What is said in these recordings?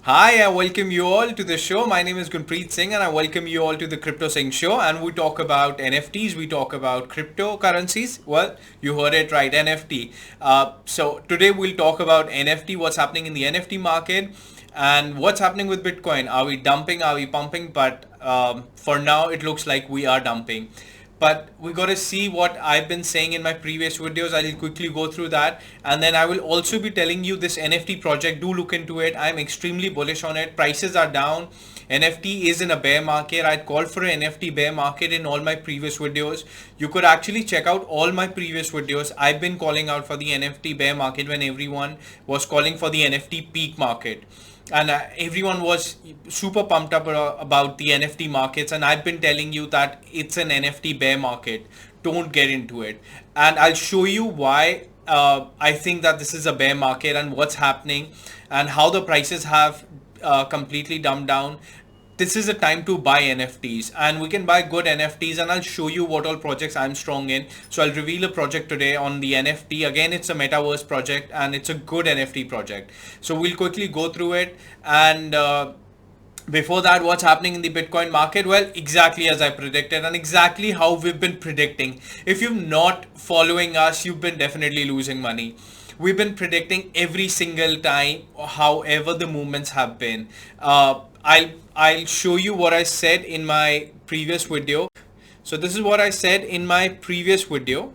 Hi, I welcome you all to the show. My name is Gunpreet Singh and I welcome you all to the Crypto Singh show, and we talk about NFTs, we talk about cryptocurrencies. Well, you heard it right, NFT. So today we'll talk about NFT, what's happening in the NFT market and what's happening with Bitcoin. Are we dumping? Are we pumping? But for now, it looks like we are dumping. But we got to see what I've been saying in my previous videos. I'll quickly go through that, and then I will also be telling you this NFT project. Do look into it. I'm extremely bullish on it. Prices are down. NFT is in a bear market. I called for an NFT bear market in all my previous videos. You could actually check out all my previous videos. I've been calling out for the NFT bear market when everyone was calling for the NFT peak market, and everyone was super pumped up about the NFT markets, and I've been telling you that it's an NFT bear market. Don't get into it, and I'll show you why I think that this is a bear market and what's happening and how the prices have completely dumbed down. This is a time to buy NFTs, and we can buy good NFTs, and I'll show you what all projects I'm strong in. So I'll reveal a project today on the NFT. Again, it's a metaverse project and it's a good NFT project. So we'll quickly go through it, and before that, what's happening in the Bitcoin market? Well, exactly as I predicted and exactly how we've been predicting. If you're not following us, you've been definitely losing money. We've been predicting every single time, however the movements have been. I'll show you what I said in my previous video. So this is what I said in my previous video,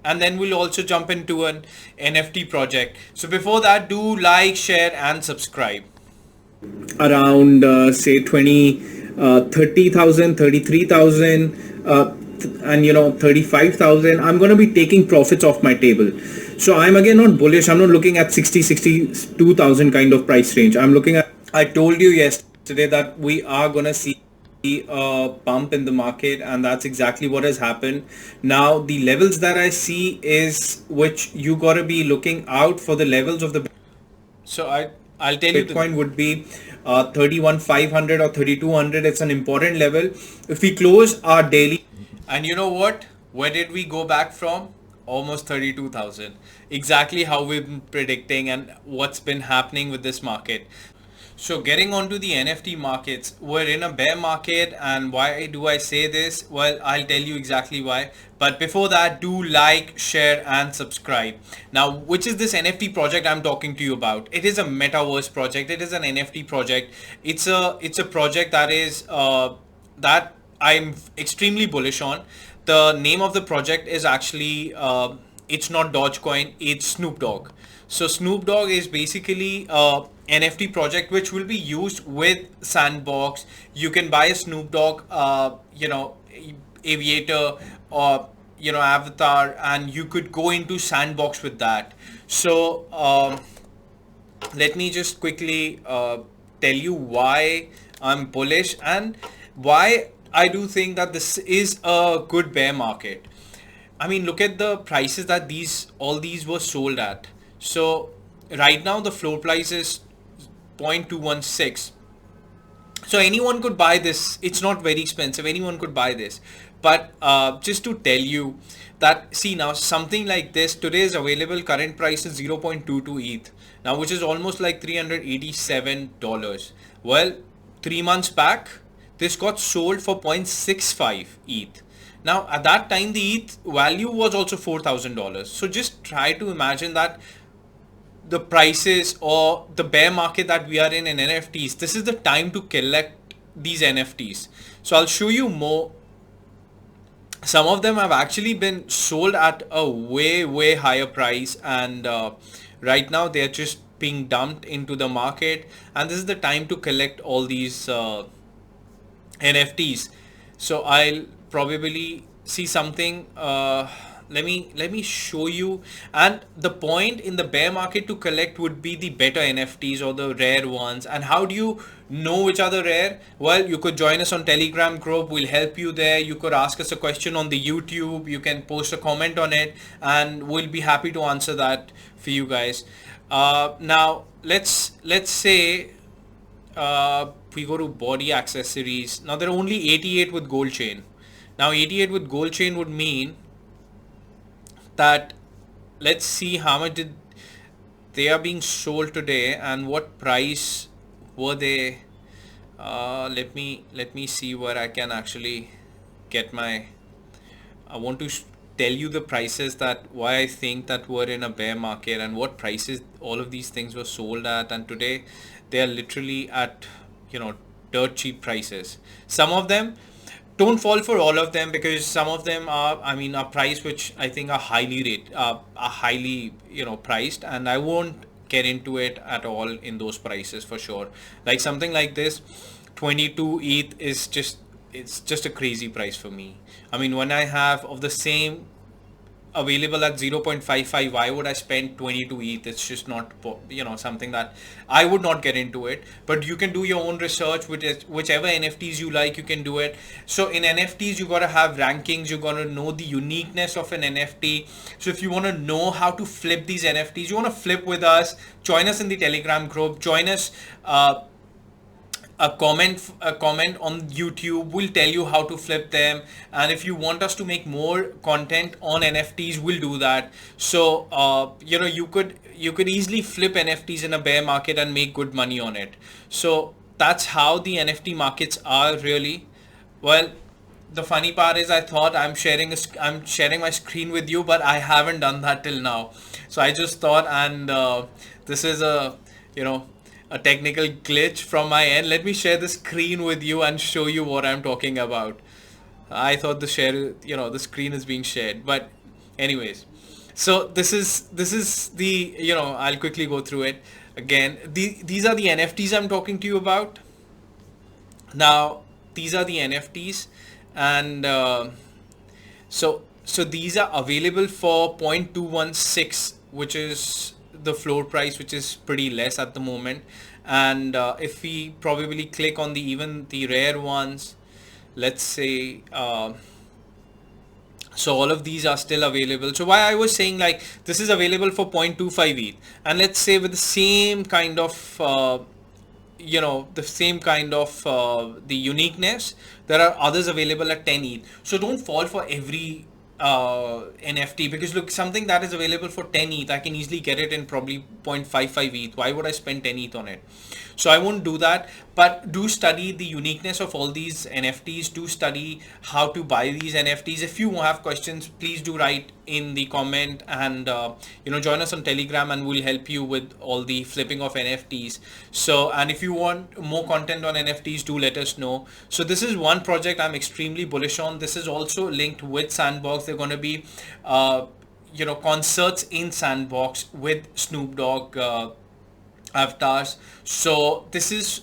and then we'll also jump into an NFT project. So before that, do like, share and subscribe. Around say 20 30,000, 33,000, and 35,000, I'm going to be taking profits off my table. So I'm again not bullish. I'm not looking at 62,000 kind of price range. I'm looking at, I told you yesterday that we are gonna see a pump in the market, and that's exactly what has happened. Now the levels that I see is which you gotta be looking out for the levels of the. So I'll tell you Bitcoin would be 31,500 or 3,200. It's an important level. If we close our daily, and you know what? Where did we go back from? Almost 32,000. Exactly how we've been predicting and what's been happening with this market. So getting onto the NFT markets, we're in a bear market, and why do I say this? Well, I'll tell you exactly why. But before that, do like, share and subscribe. Now, which is this NFT project I'm talking to you about? It is a metaverse project. It is an NFT project. It's a project that is that I'm extremely bullish on. The name of the project is actually it's not Dogecoin, it's Snoop Dogg. So Snoop Dogg is basically a NFT project which will be used with Sandbox. You can buy a Snoop Dogg, aviator or avatar, and you could go into Sandbox with that. So let me just quickly tell you why I'm bullish and why I do think that this is a good bear market. I mean, look at the prices that all these were sold at. So right now the floor price is 0.216. So anyone could buy this. It's not very expensive. Anyone could buy this. But just to tell you that, see now something like this today is available. Current price is 0.22 ETH now, which is almost like $387. Well, 3 months back, this got sold for 0.65 ETH. Now, at that time, the ETH value was also $4,000. So just try to imagine that the prices or the bear market that we are in NFTs, this is the time to collect these NFTs. So I'll show you more. Some of them have actually been sold at a way higher price, and right now they're just being dumped into the market, and this is the time to collect all these NFTs. So I'll probably see something. Let me show you. And the point in the bear market to collect would be the better NFTs or the rare ones. And how do you know which are the rare? Well, you could join us on Telegram group. We'll help you there. You could ask us a question on the YouTube. You can post a comment on it, and we'll be happy to answer that for you guys. Now let's say we go to body accessories. Now there are only 88 with gold chain. Now 88 with gold chain would mean that, let's see how much did they are being sold today and what price were they, let me see where I can actually get my, I want to tell you the prices that why I think that we're in a bear market and what prices all of these things were sold at, and today they are literally at, you know, dirt cheap prices. Some of them, don't fall for all of them, because some of them are, I mean, are priced which I think are highly, you know, priced, and I won't get into it at all in those prices for sure. Like something like this 22 ETH is just, it's just a crazy price for me. I mean, when I have of the same available at 0.55, why would I spend 22 ETH? It's just not, you know, something that I would not get into it. But you can do your own research, whichever NFTs you like, you can do it. So in NFTs, you got to have rankings. You got to know the uniqueness of an NFT. So if you want to know how to flip these NFTs, you want to flip with us, join us in the Telegram group, join us, a comment on YouTube will tell you how to flip them. And if you want us to make more content on NFTs, we'll do that. So you know, you could easily flip NFTs in a bear market and make good money on it. So that's how the NFT markets are really. Well, the funny part is I thought I'm sharing my screen with you, but I haven't done that till now. So I just thought, and this is a, you know, a technical glitch from my end. Let me share the screen with you and show you what I'm talking about. I thought the screen is being shared, but anyways. So this is the, you know, I'll quickly go through it again. These are the NFTs I'm talking to you about. Now, these are the NFTs, and so these are available for 0.216, which is the floor price, which is pretty less at the moment. And if we probably click on even the rare ones, let's say, so all of these are still available. So why I was saying, like, this is available for 0.25 ETH, and let's say with the same kind of the uniqueness, there are others available at 10 ETH. So don't fall for every NFT, because look, something that is available for 10 ETH, I can easily get it in probably 0.55 ETH. Why would I spend 10 ETH on it? So I won't do that. But do study the uniqueness of all these NFTs. Do study how to buy these NFTs. If you have questions, please do write in the comment, and join us on Telegram, and we'll help you with all the flipping of NFTs. So, and if you want more content on NFTs, do let us know. So this is one project I'm extremely bullish on. This is also linked with Sandbox. They're going to be concerts in Sandbox with Snoop Dogg avatars. So this is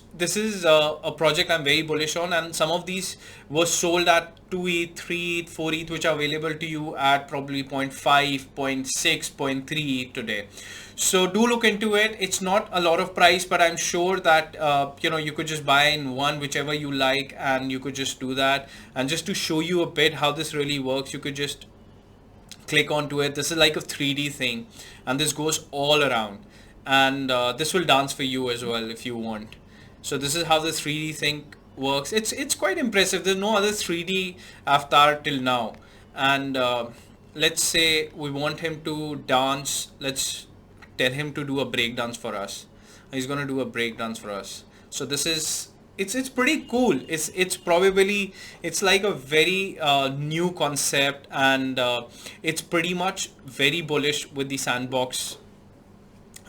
a project I'm very bullish on, and some of these were sold at 2 ETH, 3 ETH, 4 ETH, which are available to you at probably 0.5, 0.6, 0.3 ETH today. So do look into it. It's not a lot of price, but I'm sure that you could just buy in one, whichever you like, and you could just do that. And just to show you a bit how this really works, you could just click onto it. This is like a 3D thing, and this goes all around, and this will dance for you as well if you want. So this is how the 3D thing works. It's quite impressive. There's no other 3D avatar till now. And let's say we want him to dance. Let's tell him to do a break dance for us. He's gonna do a break dance for us. So this is, it's pretty cool. It's like a very new concept, and it's pretty much very bullish with the Sandbox,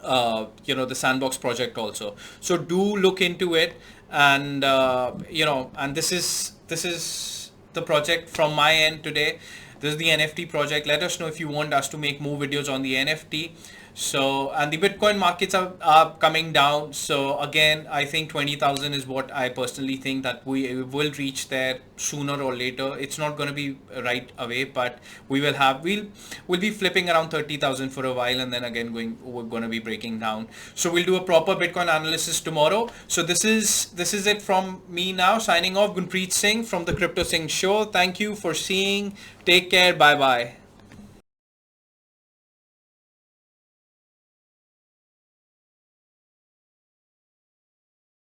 the Sandbox project also. So do look into it, and and this is the project from my end today. This is the NFT project. Let us know if you want us to make more videos on the NFT. So, and the Bitcoin markets are coming down. So again, I think 20,000 is what I personally think that we will reach there sooner or later. It's not going to be right away, but we'll be flipping around 30,000 for a while, and then again we're going to be breaking down. So we'll do a proper Bitcoin analysis tomorrow. So this is it from me now, signing off. Gunpreet Singh from the Crypto Singh Show. Thank you for seeing. Take care. Bye bye.